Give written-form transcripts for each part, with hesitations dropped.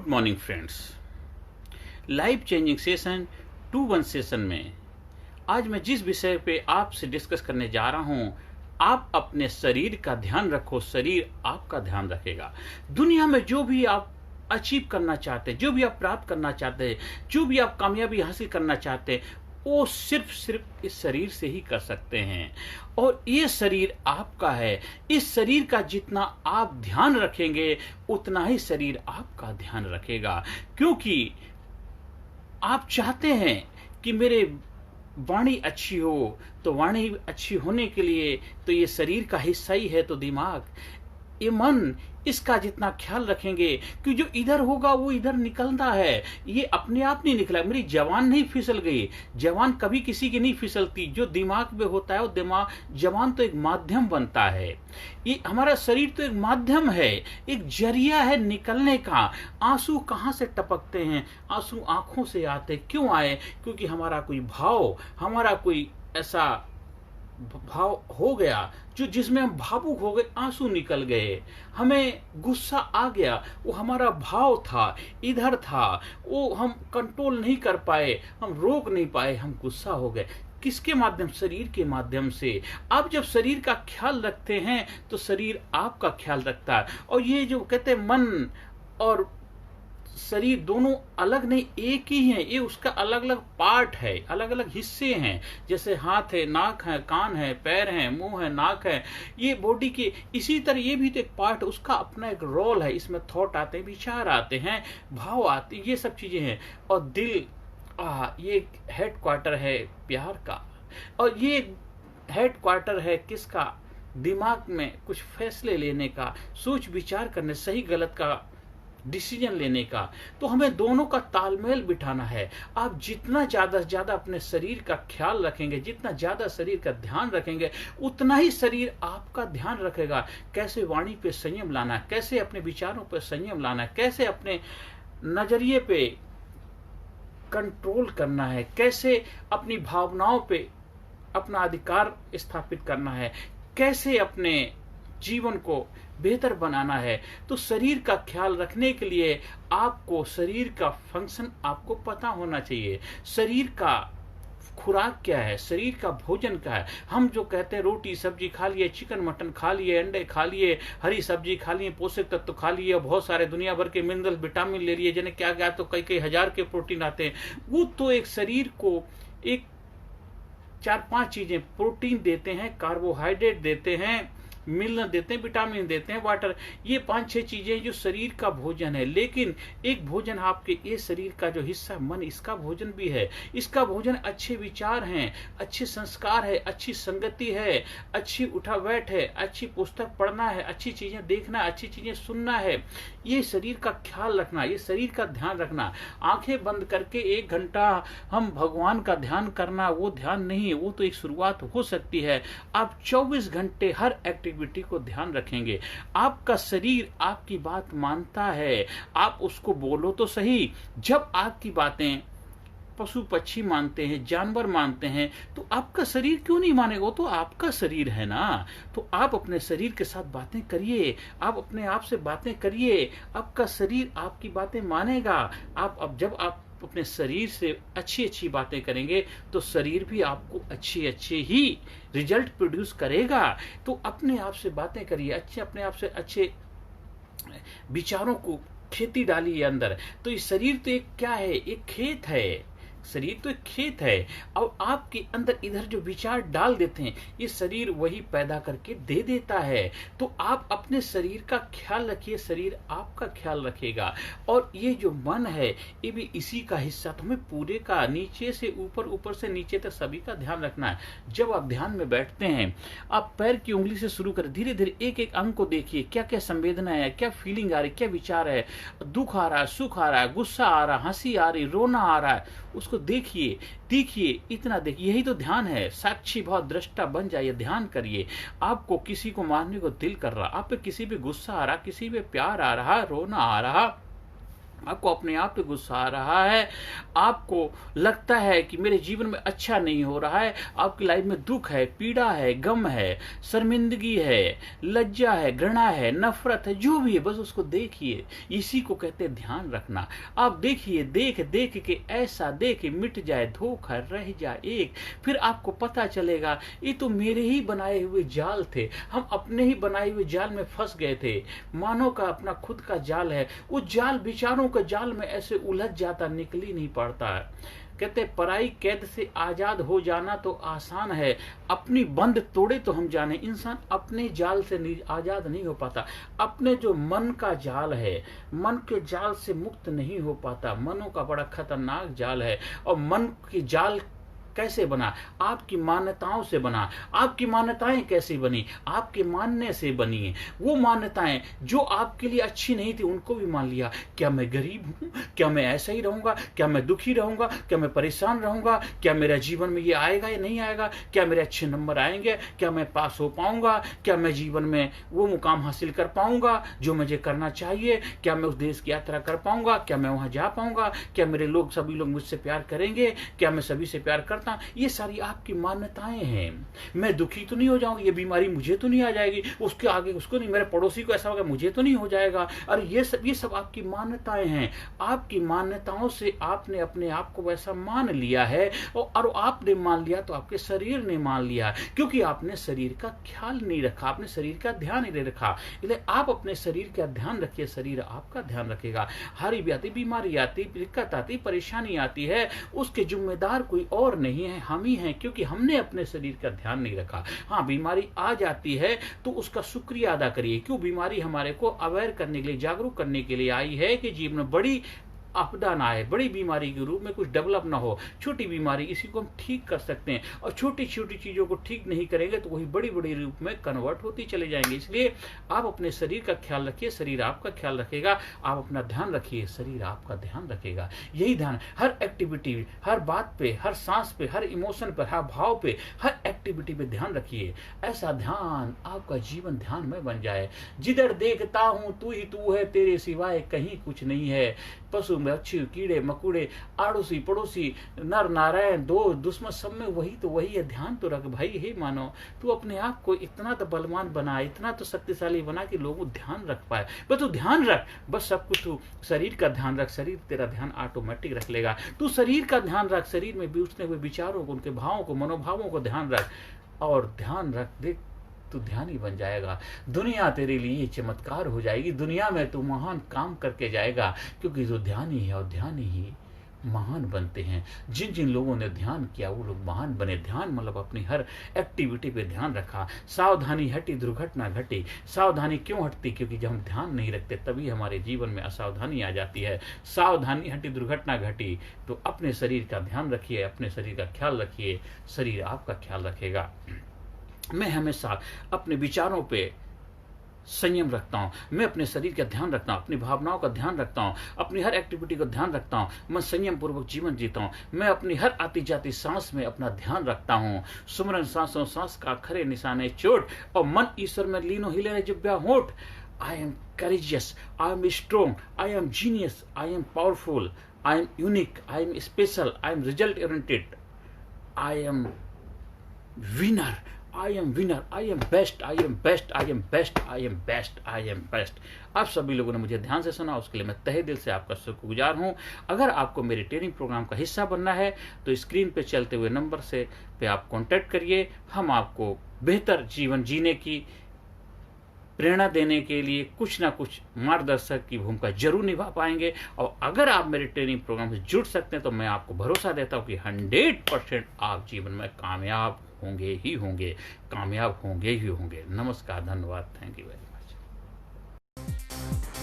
Good morning friends. Life changing session 2-1 session में आज मैं जिस विषय पे आपसे डिस्कस करने जा रहा हूं, आप अपने शरीर का ध्यान रखो, शरीर आपका ध्यान रखेगा। दुनिया में जो भी आप अचीव करना चाहते हैं, जो भी आप प्राप्त करना चाहते हैं, जो भी आप कामयाबी हासिल करना चाहते हैं, वो सिर्फ इस शरीर से ही कर सकते हैं। और ये शरीर आपका है। इस शरीर का जितना आप ध्यान रखेंगे उतना ही शरीर आपका ध्यान रखेगा। क्योंकि आप चाहते हैं कि मेरे वाणी अच्छी हो, तो वाणी अच्छी होने के लिए तो ये शरीर का हिस्सा ही है। तो दिमाग, ये मन, इसका जितना ख्याल रखेंगे कि जो इधर होगा वो इधर निकलता है, ये अपने आप नहीं निकला। मेरी जवान नहीं फिसल गई, जवान कभी किसी की नहीं फिसलती। जो दिमाग में होता है वो दिमाग, जवान तो एक माध्यम बनता है। ये हमारा शरीर तो एक माध्यम है, एक जरिया है निकलने का। आंसू कहाँ से टपकते हैं? आंसू आंखों से आते। क्यों आए? क्योंकि हमारा कोई भाव, हमारा कोई ऐसा भाव हो गया जो जिसमें हम भावुक हो गए, आंसू निकल गए, हमें गुस्सा आ गया। वो हमारा भाव था, इधर था, वो हम कंट्रोल नहीं कर पाए, हम रोक नहीं पाए, हम गुस्सा हो गए। किसके माध्यम? शरीर के माध्यम से। आप जब शरीर का ख्याल रखते हैं तो शरीर आपका ख्याल रखता है। और ये जो कहते हैं मन और शरीर दोनों अलग नहीं, एक ही है। ये उसका अलग अलग पार्ट है, अलग अलग हिस्से हैं। जैसे हाथ है, नाक है, कान है, पैर है, मुंह है, नाक है, ये बॉडी के। इसी तरह ये भी तो एक पार्ट, उसका अपना एक रोल है। इसमें थॉट आते हैं, विचार आते हैं, भाव आते हैं, ये सब चीजें हैं। और दिल, ये हेड क्वार्टर है प्यार का। और ये हेड क्वार्टर है किसका? दिमाग में कुछ फैसले लेने का, सोच विचार करने, सही गलत का डिसीजन लेने का। तो हमें दोनों का तालमेल बिठाना है। आप जितना ज्यादा से ज्यादा अपने शरीर का ख्याल रखेंगे, जितना ज्यादा शरीर का ध्यान रखेंगे, उतना ही शरीर आपका ध्यान रखेगा। कैसे वाणी पे संयम लाना, कैसे अपने विचारों पे संयम लाना, कैसे अपने नजरिए पे कंट्रोल करना है, कैसे अपनी भावनाओं पे अपना अधिकार स्थापित करना है, कैसे अपने जीवन को बेहतर बनाना है। तो शरीर का ख्याल रखने के लिए आपको शरीर का फंक्शन आपको पता होना चाहिए। शरीर का खुराक क्या है, शरीर का भोजन क्या है। हम जो कहते हैं रोटी सब्जी खा लिए, चिकन मटन खा लिए, अंडे खा लिए, हरी सब्जी खा लिए, पोषक तत्व खा लिए, बहुत सारे दुनिया भर के मिनरल विटामिन ले लिए, जिन्हें क्या क्या तो कई कई हजार के प्रोटीन आते हैं। वो तो एक शरीर को एक 4-5 चीजें प्रोटीन देते हैं, कार्बोहाइड्रेट देते हैं, मिनरल देते हैं, विटामिन देते हैं, वाटर। ये 5-6 चीजें जो शरीर का भोजन है। लेकिन एक भोजन आपके ये शरीर का जो हिस्सा मन, इसका भोजन भी है। इसका भोजन अच्छे विचार हैं, अच्छे संस्कार है, अच्छी संगति है, अच्छी उठा बैठ है, अच्छी पुस्तक पढ़ना है, अच्छी चीजें देखना, अच्छी चीजें सुनना है। ये शरीर का ख्याल रखना, ये शरीर का ध्यान रखना। आंखें बंद करके 1 घंटा हम भगवान का ध्यान करना, वो ध्यान नहीं है। वो तो एक शुरुआत हो सकती है। आप 24 घंटे हर एक्टिविटी को ध्यान रखेंगे। आपका शरीर आपकी बात मानता है। आप उसको बोलो तो सही। जब आपकी बातें पशु पक्षी मानते हैं, जानवर मानते हैं, तो आपका शरीर क्यों नहीं मानेगा? वो तो आपका शरीर है ना। तो आप अपने शरीर के साथ बातें करिए, आप अपने आप से बातें करिए। आपका शरीर आपकी बातें मानेगा। अब जब आप अपने शरीर से अच्छी अच्छी बातें करेंगे तो शरीर भी आपको अच्छे अच्छे ही रिजल्ट प्रोड्यूस करेगा। तो अपने आप से बातें करिए, अच्छे अपने आप से अच्छे विचारों को खेती डालिए अंदर। तो ये शरीर तो एक क्या है? एक खेत है। शरीर तो एक खेत है। और आपके अंदर इधर जो विचार डाल देते हैं, ये शरीर वही पैदा करके दे देता है। तो आप अपने शरीर का ख्याल रखिए, शरीर आपका ख्याल रखेगा। और ये जो मन है, ये भी इसी का हिस्सा। तो हमें पूरे का, नीचे से ऊपर, ऊपर से नीचे तक सभी का ध्यान रखना है। जब आप ध्यान में बैठते हैं, आप पैर की उंगली से शुरू कर धीरे धीरे एक एक अंग को देखिए। क्या क्या संवेदना है, क्या फीलिंग आ रही, क्या विचार है, दुख आ रहा है, सुख आ रहा है, गुस्सा आ रहा है, हंसी आ रही, रोना आ रहा है, उसको देखिए, देखिए, इतना देखिए। यही तो ध्यान है। साक्षी भाव दृष्टा बन जाइए, ध्यान करिए। आपको किसी को मारने को दिल कर रहा, आप पे किसी पे गुस्सा आ रहा, किसी पे प्यार आ रहा, रोना आ रहा, आपको अपने आप पे गुस्सा आ रहा है, आपको लगता है कि मेरे जीवन में अच्छा नहीं हो रहा है, आपकी लाइफ में दुख है, पीड़ा है, गम है, शर्मिंदगी है, लज्जा है, घृणा है, नफरत है, जो भी है बस उसको देखिए। इसी को कहते हैं ध्यान रखना। आप देखिए, देख देख के ऐसा देख मिट जाए धोखा रह जाए एक, फिर आपको पता चलेगा ये तो मेरे ही बनाए हुए जाल थे, हम अपने ही बनाए हुए जाल में फंस गए थे। मानव का अपना खुद का जाल है, उस जाल विचारों के जाल में ऐसे उलझ जाता, निकल ही नहीं पाता है। कहते पराई कैद से आजाद हो जाना तो आसान है, अपनी बंद तोड़े तो हम जाने। इंसान अपने जाल से आजाद नहीं हो पाता, अपने जो मन का जाल है, मन के जाल से मुक्त नहीं हो पाता। मनों का बड़ा खतरनाक जाल है। और मन की जाल कैसे बना? आपकी मान्यताओं से बना। आपकी मान्यताएं कैसे बनी? आपके मानने से बनी है। वो मान्यताएं जो आपके लिए अच्छी नहीं थी उनको भी मान लिया। क्या मैं गरीब हूं? क्या मैं ऐसा ही रहूंगा? क्या मैं दुखी रहूंगा? क्या मैं परेशान रहूंगा? क्या मेरा जीवन में ये आएगा या नहीं आएगा? क्या मेरे अच्छे नंबर आएंगे? क्या मैं पास हो पाऊंगा? क्या मैं जीवन में वो मुकाम हासिल कर पाऊंगा जो मुझे करना चाहिए? क्या मैं उस देश की यात्रा कर पाऊंगा? क्या मैं वहां जा पाऊंगा? क्या मेरे लोग, सभी लोग मुझसे प्यार करेंगे? क्या मैं सभी से प्यार करता? ये सारी आपकी मान्यताएं हैं। मैं दुखी तो नहीं हो जाऊंगा, ये बीमारी मुझे तो नहीं आ जाएगी, उसके आगे उसको नहीं, मेरे पड़ोसी को ऐसा होगा मुझे तो नहीं हो जाएगा। और ये सब आपकी मान्यताएं हैं। आपकी मान्यताओं से आपने अपने आप को वैसा मान लिया है, और आपने मान लिया तो आपके शरीर ने मान लिया, क्योंकि आपने शरीर का ख्याल नहीं रखा, आपने शरीर का ध्यान नहीं रखा। इसलिए आप अपने शरीर का ध्यान रखिए, शरीर आपका ध्यान रखेगा। हारी भी आती, बीमारी आती, दिक्कत आती, परेशानी आती है, उसके जिम्मेदार कोई और नहीं है, हम ही हैं, क्योंकि हमने अपने शरीर का ध्यान नहीं रखा। हाँ, बीमारी आ जाती है तो उसका शुक्रिया अदा करिए। क्यों? बीमारी हमारे को अवेयर करने के लिए, जागरूक करने के लिए आई है कि जीवन में बड़ी आपदा ना आए, बड़ी बीमारी के रूप में कुछ डेवलप ना हो। छोटी बीमारी, इसी को हम ठीक कर सकते हैं, और छोटी छोटी चीजों को ठीक नहीं करेंगे तो वही बड़ी बड़ी रूप में कन्वर्ट होती चले जाएंगे। इसलिए आप अपने शरीर का ख्याल रखिए, शरीर आपका ख्याल रखेगा। आप अपना ध्यान रखिए, शरीर आपका ध्यान रखेगा। यही ध्यान हर एक्टिविटी, हर बात पे, हर सांस पे, हर इमोशन पर, हर भाव पे, हर एक्टिविटी पे ध्यान रखिए। ऐसा ध्यान आपका जीवन ध्यान में बन जाए। जिधर देखता हूं तू ही तू है, तेरे सिवाय कहीं कुछ नहीं है। पशु, मच्छी, कीड़े मकुड़े, आड़ोसी पड़ोसी, नर नारायण, दोस्त दुश्मन, सब में वही तो वही है। ध्यान तो रख भाई। हे मानो, तू अपने आप को इतना तो बलवान बना, इतना तो शक्तिशाली बना कि लोग ध्यान रख पाए। बस तू ध्यान रख, बस सब कुछ तू शरीर का ध्यान रख, शरीर तेरा ध्यान ऑटोमेटिक रख लेगा। तू शरीर का ध्यान रख, शरीर में उठने हुए विचारों को, उनके भावों को, मनोभावों को ध्यान रख, और ध्यान रख, देख तू ध्यान ही बन जाएगा। दुनिया तेरे लिए चमत्कार हो जाएगी, दुनिया में तू महान काम करके जाएगा, क्योंकि जो ध्यान ही है और ध्यान ही महान बनते हैं। जिन जिन लोगों ने ध्यान किया वो लोग महान बने। ध्यान मतलब अपनी हर एक्टिविटी पे ध्यान रखा। सावधानी हटी दुर्घटना घटी। सावधानी क्यों हटती? क्योंकि जब हम ध्यान नहीं रखते तभी हमारे जीवन में असावधानी आ जाती है। सावधानी हटी दुर्घटना घटी। तो अपने शरीर का ध्यान रखिए, अपने शरीर का ख्याल रखिए, शरीर आपका ख्याल रखेगा। मैं हमेशा अपने विचारों पे संयम रखता हूँ, मैं अपने शरीर का ध्यान रखता हूँ, अपनी भावनाओं का ध्यान रखता हूँ, अपनी हर एक्टिविटी का ध्यान रखता हूँ, मैं संयम पूर्वक जीवन जीता हूँ। मैं अपनी हर आती जाती सांस में अपना ध्यान रखता हूँ। सुमरन सांसों सांस का खरे निशाने चोट, और मन ईश्वर में लीनो हिले जिब्या होठ। I am courageous, I am strong, I am genius, I am powerful, I am unique, I am special, I am result oriented, I am winner, I am winner, I am best, I am best, I am best, I am best, I am best। आप सभी लोगों ने मुझे ध्यान से सुना, उसके लिए मैं तहे दिल से आपका शुक्रगुजार हूं। अगर आपको मेरे ट्रेनिंग प्रोग्राम का हिस्सा बनना है तो स्क्रीन पे चलते हुए नंबर से पे आप कांटेक्ट करिए। हम आपको बेहतर जीवन जीने की प्रेरणा देने के लिए कुछ ना कुछ मार्गदर्शक की भूमिका जरूर निभा पाएंगे। और अगर आप मेरे ट्रेनिंग प्रोग्राम से जुड़ सकते हैं तो मैं आपको भरोसा देता हूं कि 100% आप जीवन में कामयाब होंगे ही होंगे, कामयाब होंगे ही होंगे। नमस्कार, धन्यवाद, thank you very much.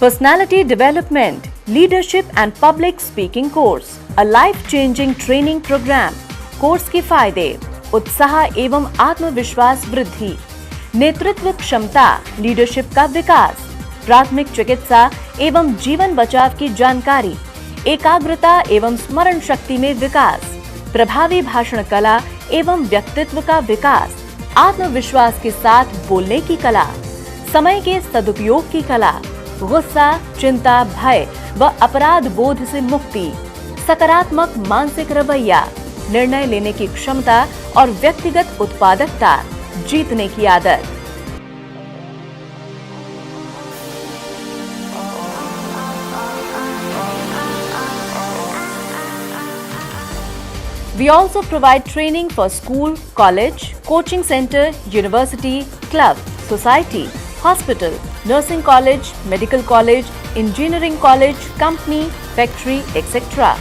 Personality Development, Leadership and Public Speaking Course, a life-changing training program। Course के फायदे: उत्साह एवं आत्मविश्वास वृद्धि, नेतृत्व क्षमता, लीडरशिप का विकास, प्राथमिक चिकित्सा एवं जीवन बचाव की जानकारी, एकाग्रता एवं स्मरण शक्ति में विकास, प्रभावी भाषण कला एवं व्यक्तित्व का विकास, आत्मविश्वास के साथ बोलने की कला, समय के सदुपयोग की कला, गुस्सा, चिंता, भय व अपराध बोध से मुक्ति, सकारात्मक मानसिक रवैया, निर्णय लेने की क्षमता और व्यक्तिगत उत्पादकता, जीतने की आदत। We also provide training for school, college, coaching center, university, club, society, hospital, nursing college, medical college, engineering college, company, factory, etc.